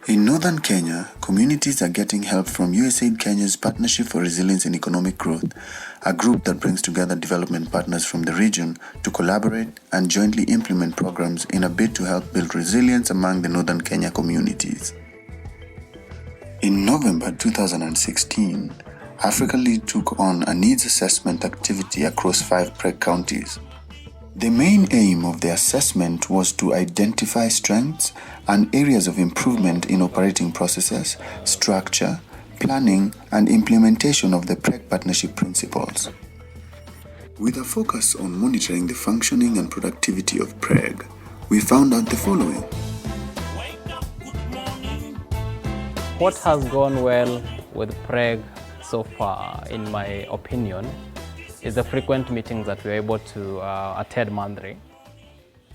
In northern Kenya, communities are getting help from USAID Kenya's Partnership for Resilience and Economic Growth, a group that brings together development partners from the region to collaborate and jointly implement programs in a bid to help build resilience among the northern Kenya communities. In November 2016, Africa Lead took on a needs assessment activity across 5 PREG counties. The main aim of the assessment was to identify strengths and areas of improvement in operating processes, structure, planning, and implementation of the PREG partnership principles. With a focus on monitoring the functioning and productivity of PREG, we found out the following. What has gone well with PREG so far, in my opinion, is the frequent meetings that we're able to attend monthly.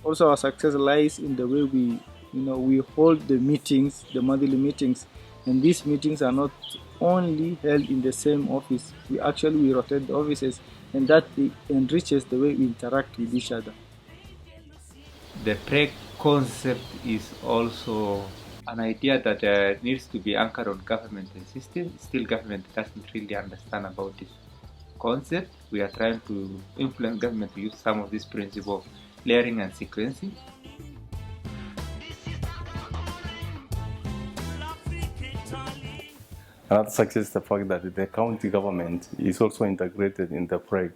Also, our success lies in the way we hold the meetings, the monthly meetings, and these meetings are not only held in the same office. We rotate the offices, and that enriches the way we interact with each other. The PREG concept is also an idea that needs to be anchored on government and system. Still, government doesn't really understand about this concept. We are trying to influence government to use some of these principles of layering and sequencing. Another success is the fact that the county government is also integrated in the PREG.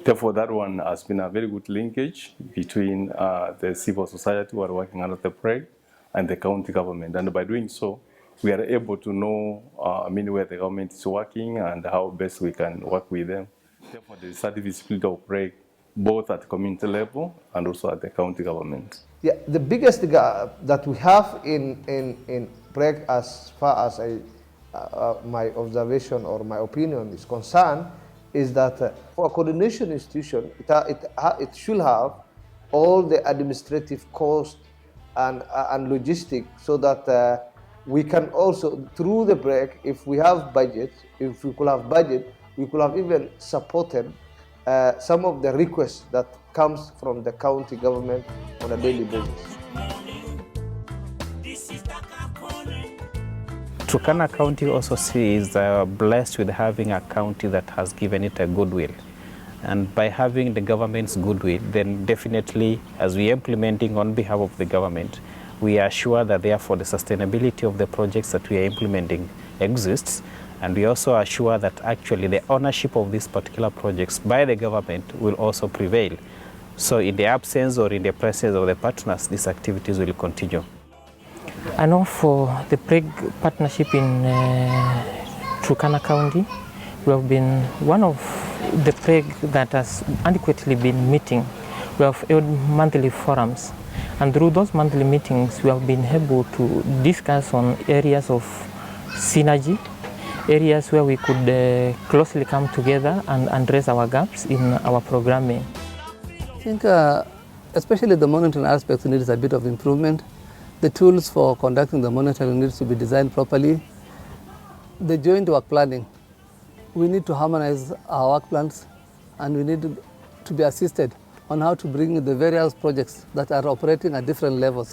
Therefore, that one has been a very good linkage between the civil society who are working under the PREG and the county government. And by doing so, we are able to know where the government is working and how best we can work with them. Therefore, there is a visibility of PREG both at community level and also at the county government. Yeah, the biggest gap that we have in PREG, as far as my observation or my opinion is concerned, is that for a coordination institution, it should have all the administrative cost and logistics, so that we can also, through the PREG, if we have budget, if we could have budget, we could have even supported some of the requests that comes from the county government on a daily basis. Turkana County also is blessed with having a county that has given it a goodwill. And by having the government's goodwill, then definitely, as we are implementing on behalf of the government, we are sure that therefore the sustainability of the projects that we are implementing exists. And we also are sure that actually the ownership of these particular projects by the government will also prevail. So in the absence or in the presence of the partners, these activities will continue. I know for the PREG partnership in Turkana County, we have been one of the PREG that has adequately been meeting. We have held monthly forums, and through those monthly meetings we have been able to discuss on areas of synergy, areas where we could closely come together and address our gaps in our programming. I think especially the monitoring aspect needs a bit of improvement. The tools for conducting the monitoring needs to be designed properly. The joint work planning, we need to harmonize our work plans, and we need to be assisted on how to bring the various projects that are operating at different levels.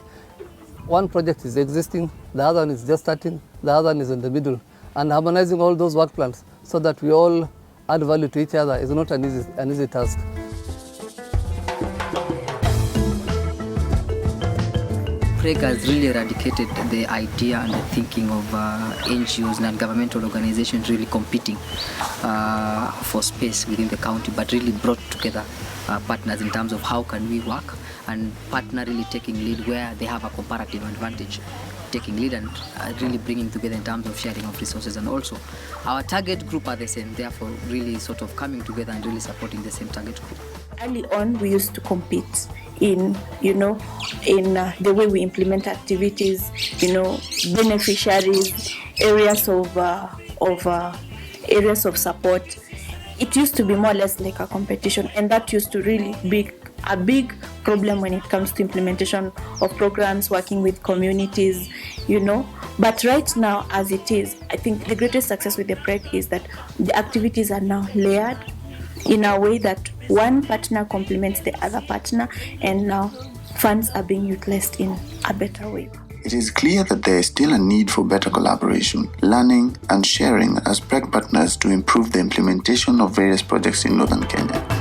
One project is existing, the other one is just starting, the other one is in the middle, and harmonizing all those work plans so that we all add value to each other is not an easy task. PREG has really eradicated the idea and the thinking of NGOs and governmental organizations really competing for space within the county, but really brought together partners in terms of how can we work, and partner really taking lead where they have a comparative advantage, taking lead and really bringing together in terms of sharing of resources. And also our target group are the same, therefore really sort of coming together and really supporting the same target group. Early on, we used to compete in the way we implement activities, beneficiaries, areas of support. It used to be more or less like a competition, and that used to really be a big problem when it comes to implementation of programs, working with communities, But right now, as it is, I think the greatest success with the PREG is that the activities are now layered in a way that one partner complements the other partner, and now funds are being utilized in a better way. It is clear that there is still a need for better collaboration, learning, and sharing as PREG partners to improve the implementation of various projects in northern Kenya.